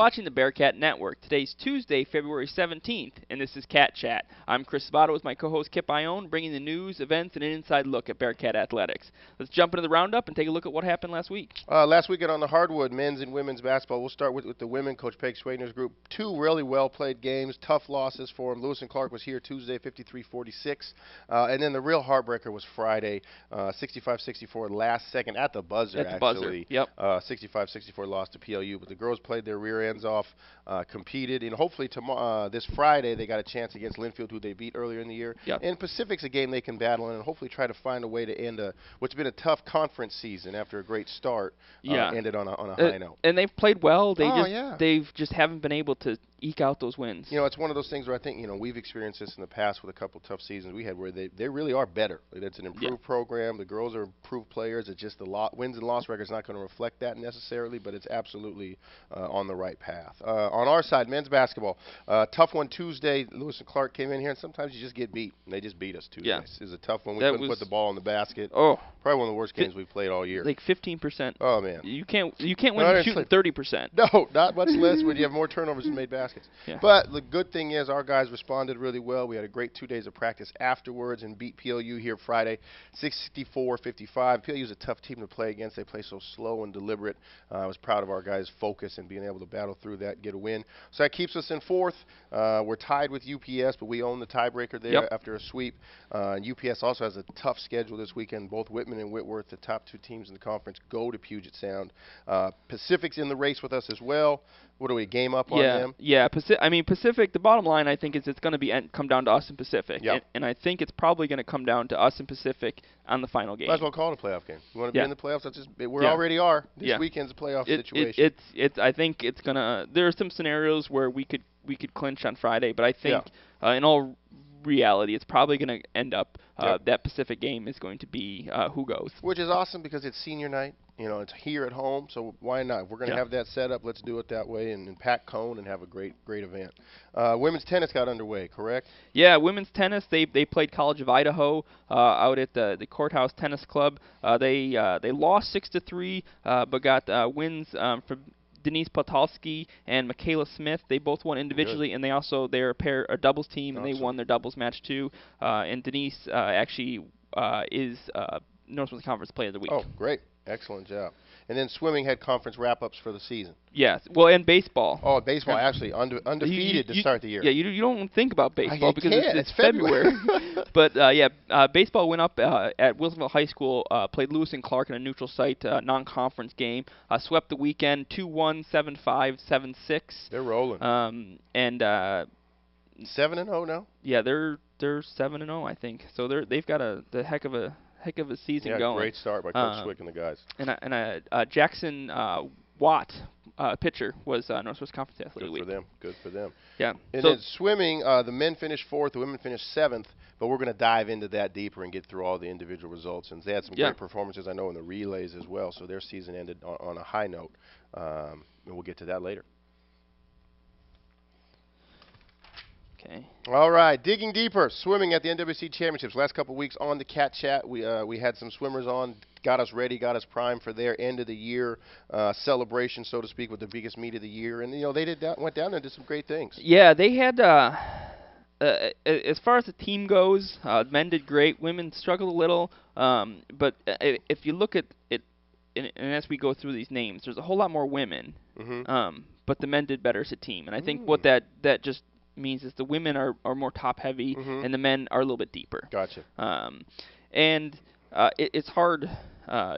watching the Bearcat Network. Today's Tuesday, February 17th, and this is Cat Chat. I'm Chris Sabato with my co-host Kip Ioane, bringing the news, events, and an inside look at Bearcat athletics. Let's jump into the roundup and take a look at what happened last week. Last weekend on the hardwood, men's and women's basketball. We'll start with the women. Coach Peg Schwadener's group. Two really well-played games, tough losses for them. Lewis and Clark was here Tuesday, 53-46. And then the real heartbreaker was Friday, 65-64, last second at the buzzer, At the actually. buzzer, yep. 65-64 loss to PLU. But the girls played their rear ends off, competed, and hopefully tomorrow, this Friday, they got a chance against Linfield, who they beat earlier in the year. Yep. And Pacific's a game they can battle in and hopefully try to find a way to end what's been a tough conference season after a great start. Ended on a high note. And they've played well. Yeah. They've just haven't been able to eke out those wins. You know, it's one of those things where I think, we've experienced this in the past with a couple tough seasons we had where they really are better. It's an improved program. The girls are improved players. It's just the wins and loss record is not going to reflect that necessarily, but it's absolutely on the right path. On our side, men's basketball, tough one Tuesday. Lewis and Clark came in here, and sometimes you just get beat. And they just beat us Tuesday. Yeah. It was a tough one. We couldn't put the ball in the basket. Oh. Probably one of the worst games we've played all year. Like 15%. Oh, man. You can't win shooting 30%. No, not much less when you have more turnovers than made baskets. Yeah. But the good thing is our guys responded really well. We had a great 2 days of practice afterwards and beat PLU here Friday, 64-55. PLU is a tough team to play against. They play so slow and deliberate. I was proud of our guys' focus and being able to battle through that and get a win. So that keeps us in fourth. We're tied with UPS, but we own the tiebreaker there after a sweep. UPS also has a tough schedule this weekend. Both Whitman and Whitworth, the top two teams in the conference, go to Puget Sound. Pacific's in the race with us as well. What are we, game up on them? Yeah. Pacific, the bottom line, I think, is it's going to come down to us and Pacific. Yep. And I think it's probably going to come down to us and Pacific on the final game. Might as well call it a playoff game. You want to be in the playoffs? We already are. This weekend's a playoff situation. I think it's going to – there are some scenarios where we could clinch on Friday, but I think in all reality, it's probably going to end up that Pacific game is going to be who goes. Which is awesome because it's senior night. It's here at home, so why not? If we're going to have that set up, let's do it that way and pack cone and have a great event. Women's tennis got underway, correct? Yeah, women's tennis, they played College of Idaho out at the Courthouse Tennis Club. They lost 6-3, but got wins from Denise Potalski and Michaela Smith. They both won individually, and they're a doubles team, and they won their doubles match too. And Denise actually is Northwest Conference Player of the Week. Oh, great. Excellent job. And then swimming had conference wrap-ups for the season. Yes. Well, and baseball. Oh, baseball, actually, undefeated to start the year. Yeah, you don't think about baseball because it's February. But, baseball went up at Wilsonville High School, played Lewis and Clark in a neutral site non-conference game, swept the weekend 2-1, 7-5, 7-6. They're rolling. 7-0 now? Yeah, they're 7-0, I think. So they've got the heck of a season going. Great start by Coach Swick and the guys. And Jackson Watt, pitcher, was Northwest Conference Athlete of the Week. Good for them. Yeah. And then swimming, the men finished fourth, the women finished seventh, but we're going to dive into that deeper and get through all the individual results. And they had some great performances, I know, in the relays as well, so their season ended on a high note. And we'll get to that later. Okay. All right, digging deeper, swimming at the NWC Championships. Last couple of weeks on the Cat Chat, we had some swimmers on, got us ready, got us primed for their end of the year celebration, so to speak, with the biggest meet of the year. And they went down and did some great things. Yeah, they had. As far as the team goes, men did great. Women struggled a little, but if you look at it, and as we go through these names, there's a whole lot more women. Mm-hmm. But the men did better as a team, and I think what that just means is the women are more top heavy and the men are a little bit deeper. Gotcha. It's hard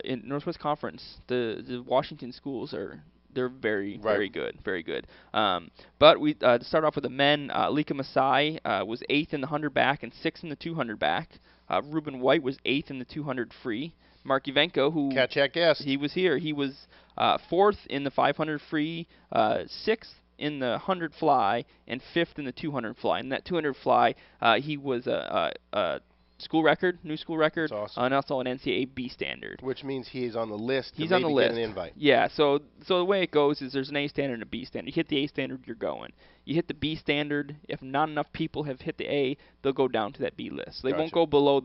in Northwest Conference. The Washington schools they're very good, very good. But we to start off with the men, Lika Masai was 8th in the 100 back and 6th in the 200 back. Ruben White was 8th in the 200 free. Mark Ivenko, who Cat Chat guest, he was here. He was 4th in the 500 free, 6th in the 100 fly, and 5th in the 200 fly. In that 200 fly, he was a new school record, awesome. And also an NCAA B standard. Which means he's on the list. He's on the list. Get an invite. Yeah. So the way it goes is there's an A standard and a B standard. You hit the A standard, you're going. You hit the B standard. If not enough people have hit the A, they'll go down to that B list. They won't go below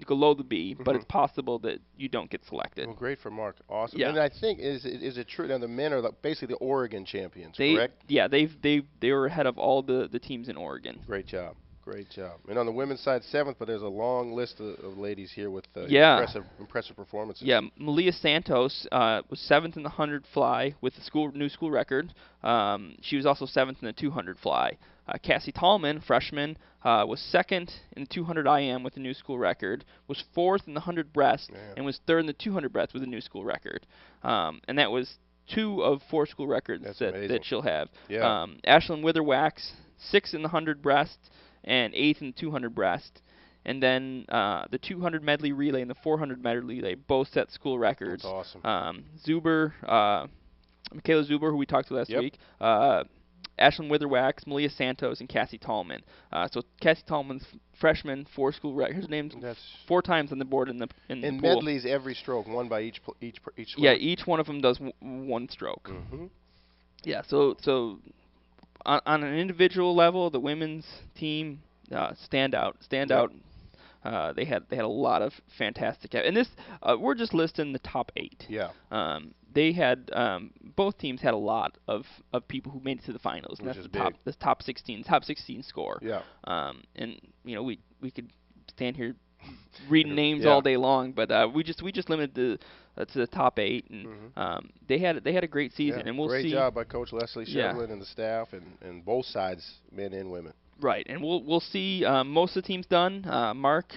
below the B, but Mhm. it's possible that you don't get selected. Well, great for Mark. Awesome. Yeah. And I think is it true now the men are basically the Oregon champions, They correct? yeah they were ahead of all the teams in Oregon. Great job. Great job. And on the women's side, seventh, but there's a long list of ladies here with Yeah. impressive performances. Yeah, Malia Santos was seventh in the 100 fly with the new school record. She was also seventh in the 200 fly. Cassie Tallman, freshman, was second in the 200 IM with a new school record. Was fourth in the 100 breast Yeah. and was third in the 200 breast with a new school record. And that was 2 of 4 school records That's that amazing. she'll have. Yeah. Ashlyn Witherwax, sixth in the 100 breast and eighth in the 200 breast. And then the 200 medley relay and the 400 medley relay both set school records. That's awesome. Zuber, Michaela Zuber, who we talked to last Yep. week, Ashlyn Witherwax, Malia Santos, and Cassie Tallman. So Cassie Tallman's freshman, 4 school records. Her name's That's 4 times on the board in the in pool. medleys every stroke, one by each Yeah, swimmer. each one of them does one stroke. Mm-hmm. Yeah, so on an individual level, the women's team stand out. They had a lot of fantastic, and this we're just listing the top 8. Yeah. They had both teams had a lot of people who made it to the finals, and Which that's is the top 16 score. Yeah. And we could stand here reading names Yeah. all day long, but we just limited to the top 8, and Mhm. they had a great season, Yeah. and we'll Great see. job by Coach Leslie Yeah. Shevlin and the staff, and both sides, men and women. Right, and we'll see most of the teams done. Mark,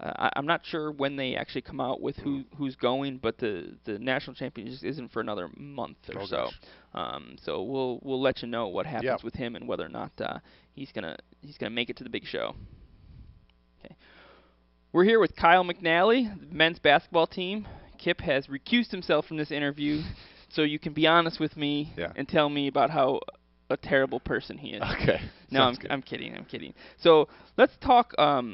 I'm not sure when they actually come out with who's going, but the national championship isn't for another month or Oh, so. So we'll let you know what happens Yeah. with him and whether or not he's gonna make it to the big show. Okay, we're here with Kyle McNally, the men's basketball team. Kip has recused himself from this interview, so you can be honest with me Yeah. and tell me about how a terrible person he is. Okay. No, I'm kidding. So let's talk a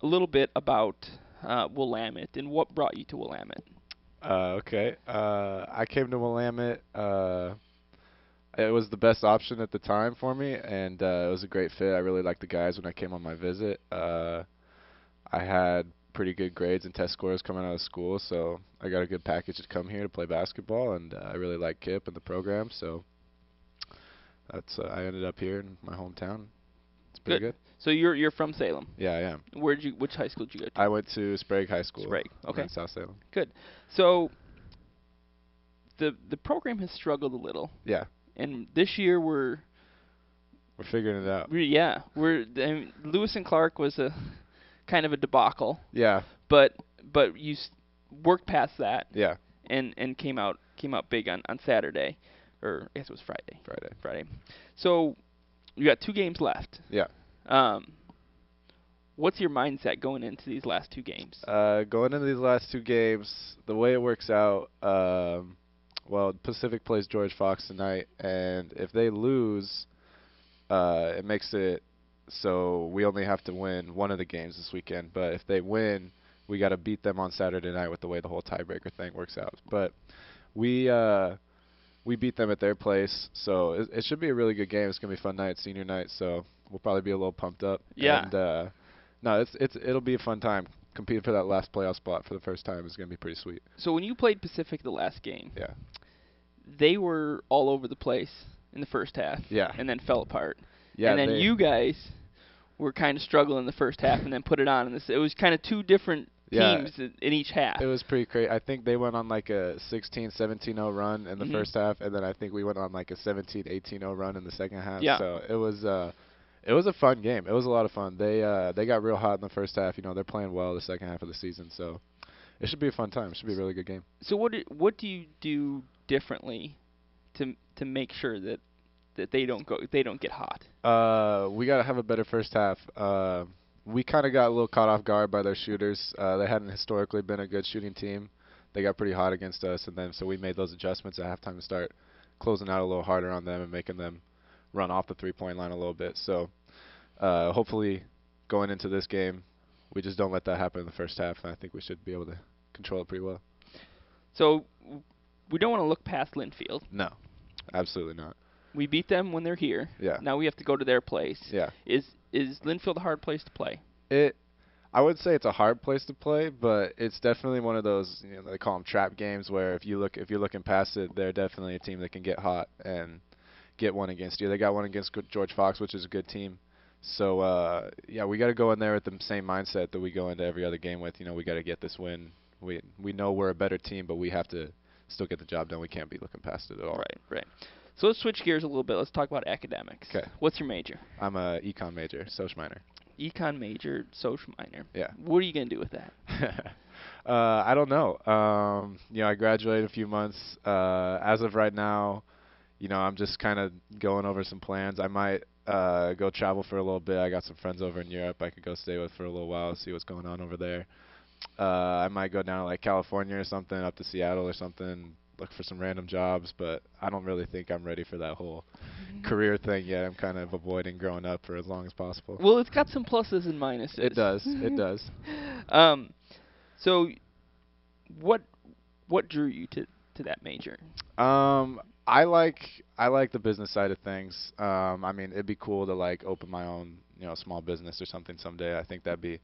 little bit about Willamette and what brought you to Willamette. Okay. I came to Willamette. It was the best option at the time for me, and it was a great fit. I really liked the guys when I came on my visit. I had pretty good grades and test scores coming out of school, so I got a good package to come here to play basketball, and I really like Kip and the program, so that's I ended up here in my hometown. It's pretty good. So you're from Salem. Yeah, I am. Which high school did you go to? I went to Sprague High School. Sprague. Okay. In South Salem. Good. So the program has struggled a little, Yeah, and this year we're figuring it out. Lewis and Clark was a kind of a debacle, Yeah, but you worked past that yeah. and came out big on Saturday, or I guess it was Friday. Friday. So you got 2 games left. Yeah. What's your mindset going into these last 2 games? Going into these last 2 games, the way it works out, Pacific plays George Fox tonight, and if they lose, it makes it so we only have to win one of the games this weekend. But if they win, we got to beat them on Saturday night with the way the whole tiebreaker thing works out. But we beat them at their place, so it should be a really good game. It's gonna be a fun night, senior night, so we'll probably be a little pumped up. Yeah. And no, it'll be a fun time. Competing for that last playoff spot for the first time is gonna be pretty sweet. So when you played Pacific the last game, Yeah. they were all over the place in the first half. Yeah. And then fell apart. Yeah. And then you guys were kind of struggling in the first half and then put it on. And it was kind of 2 different teams in each half. It was pretty crazy. I think they went on like a 16-17-0 run in the first half, and then I think we went on like a 17-18-0 run in the second half. Yeah. So it was a fun game. It was a lot of fun. They got real hot in the first half. They're playing well the second half of the season, so it should be a fun time. It should be a really good game. So what do you do differently to make sure that they don't get hot? We got to have a better first half. We kind of got a little caught off guard by their shooters. They hadn't historically been a good shooting team. They got pretty hot against us, and then so we made those adjustments at halftime to start closing out a little harder on them and making them run off the three-point line a little bit. So hopefully going into this game, we just don't let that happen in the first half, and I think we should be able to control it pretty well. So we don't want to look past Linfield. No, absolutely not. We beat them when they're here. Yeah. Now we have to go to their place. Yeah. Is Linfield a hard place to play? I would say it's a hard place to play, but it's definitely one of those, they call them trap games, where if you're looking past it, they're definitely a team that can get hot and get one against you. They got one against George Fox, which is a good team. So yeah, we got to go in there with the same mindset that we go into every other game with. We got to get this win. We know we're a better team, but we have to still get the job done. We can't be looking past it at all. Right, right. So let's switch gears a little bit. Let's talk about academics. Okay. What's your major? I'm a econ major, social minor. Econ major, social minor. Yeah. What are you going to do with that? I don't know. I graduated a few months. As of right now, I'm just kind of going over some plans. I might go travel for a little bit. I got some friends over in Europe I could go stay with for a little while, see what's going on over there. I might go down to like California or something, up to Seattle or something, look for some random jobs, but I don't really think I'm ready for that whole career thing yet. I'm kind of avoiding growing up for as long as possible. Well, it's got some pluses and minuses. It does. It does. So what drew you to that major? I like the business side of things. I mean, it'd be cool to like open my own, small business or something someday. I think that'd be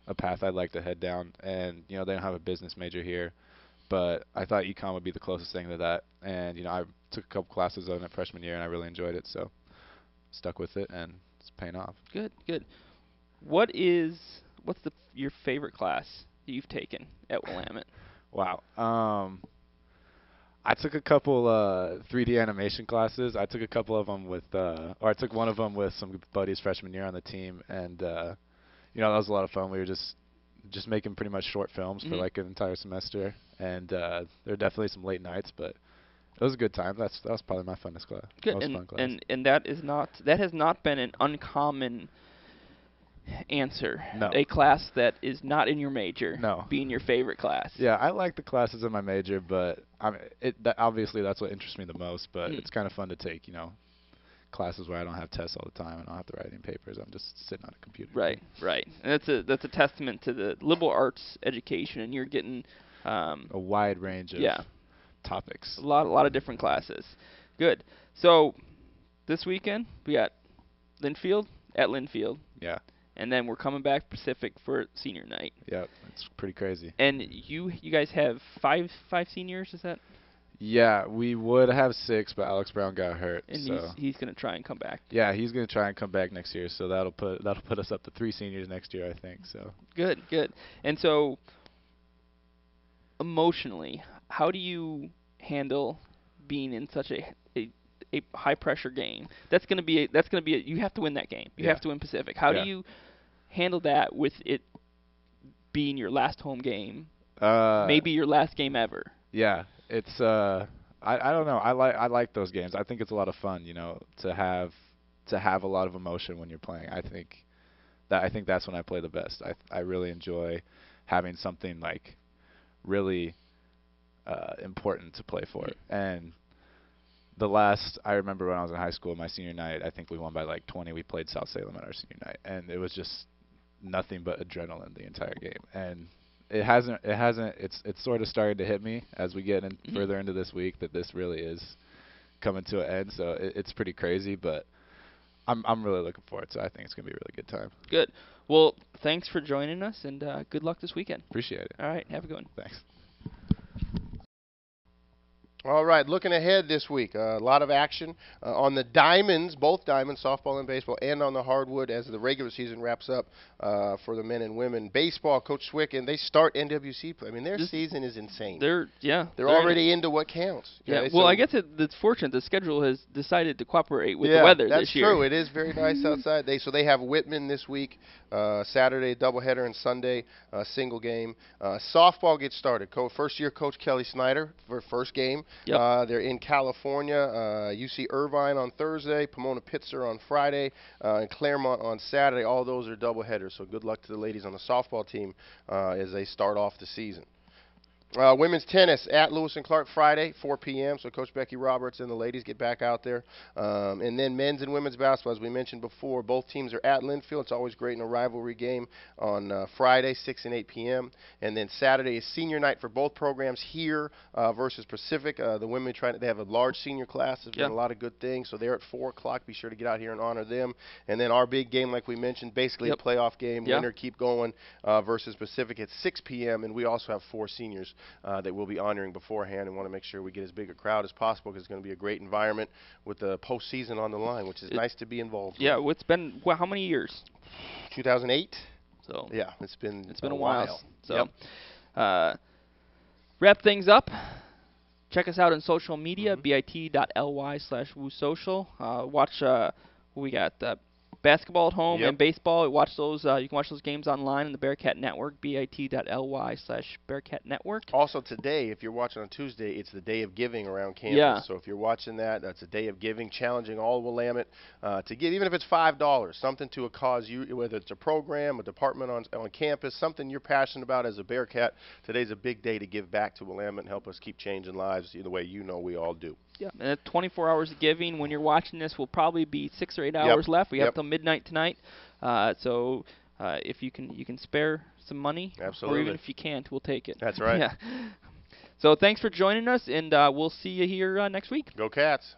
a path I'd like to head down. And they don't have a business major here, but I thought econ would be the closest thing to that. And I took a couple classes on it freshman year, and I really enjoyed it, so stuck with it, and it's paying off. Good, good. What's your favorite class you've taken at Willamette? Wow. I took a couple 3D animation classes. I took a couple of them I took one of them with some buddies freshman year on the team, and that was a lot of fun. We were just making pretty much short films for like an entire semester, and there were definitely some late nights, but it was a good time. That was probably my funnest class. Good, most fun class. And that has not been an uncommon answer. No. A class that is not in your major No. being your favorite class. Yeah, I like the classes in my major, but obviously that's what interests me the most. But it's kind of fun to take, classes where I don't have tests all the time and I don't have to write any papers. I'm just sitting on a computer. Right, right. And that's a testament to the liberal arts education, and you're getting a wide range of topics. A lot of different classes. Good. So this weekend we got Linfield at Linfield. Yeah. And then we're coming back Pacific for senior night. Yep, it's pretty crazy. And you guys have five seniors, is that? Yeah, we would have 6, but Alex Brown got hurt. And so he's going to try and come back. Yeah, he's going to try and come back next year, so that'll put us up to 3 seniors next year, I think. So Good. And so emotionally, how do you handle being in such a high pressure game? That's going to be you have to win that game. You have to win Pacific. How do you handle that with it being your last home game? Maybe your last game ever. Yeah, it's I don't know. I like those games. I think it's a lot of fun, to have a lot of emotion when you're playing. I think that's when I play the best. I really enjoy having something like really important to play for. And I remember when I was in high school, my senior night, I think we won by like 20. We played South Salem at our senior night, and it was just nothing but adrenaline the entire game. And it's sort of started to hit me as we get further into this week that this really is coming to an end. So it's pretty crazy, but I'm really looking forward to it. I think it's going to be a really good time. Good. Well, thanks for joining us, and good luck this weekend. Appreciate it. All right, have a good one. Thanks. All right, looking ahead this week, a lot of action on the diamonds, both diamonds, softball and baseball, and on the hardwood as the regular season wraps up for the men and women. Baseball, Coach Swick, and they start NWC play. I mean, their season is insane. They're already into what counts. Yeah, well, I guess it's fortunate the schedule has decided to cooperate with the weather this year. That's true. It is very nice outside. They have Whitman this week, Saturday doubleheader, and Sunday single game. Softball gets started. First-year coach Kelly Snyder for first game. Yep. They're in California. UC Irvine on Thursday, Pomona Pitzer on Friday, and Claremont on Saturday. All those are doubleheaders, so good luck to the ladies on the softball team as they start off the season. Women's tennis at Lewis and Clark Friday, 4 p.m. So Coach Becky Roberts and the ladies get back out there. And then men's and women's basketball, as we mentioned before, both teams are at Linfield. It's always great in a rivalry game on Friday, 6 and 8 p.m. And then Saturday is senior night for both programs here versus Pacific. The women they have a large senior class. There's been a lot of good things. So they're at 4 o'clock. Be sure to get out here and honor them. And then our big game, like we mentioned, basically a playoff game. Winner keep going versus Pacific at 6 p.m. And we also have 4 seniors that we'll be honoring beforehand, and want to make sure we get as big a crowd as possible because it's going to be a great environment with the postseason on the line, which is nice to be involved with. Yeah, it's been how many years? 2008. So yeah, it's been a while. So wrap things up. Check us out on social media, Mm-hmm. bit.ly/woosocial. Watch we got basketball at home and baseball. Watch those. You can watch those games online on the Bearcat Network, bit.ly/Bearcat Network. Also today, if you're watching on Tuesday, it's the day of giving around campus. Yeah. So if you're watching that, that's a day of giving, challenging all of Willamette to give, even if it's $5, something to a cause, whether it's a program, a department on campus, something you're passionate about as a Bearcat. Today's a big day to give back to Willamette and help us keep changing lives the way we all do. Yeah, and 24 hours of giving. When you're watching this, will probably be 6 or 8 hours left. We have till midnight tonight. So if you can spare some money, absolutely, or even if you can't, we'll take it. That's right. Yeah. So thanks for joining us, and we'll see you here next week. Go Cats.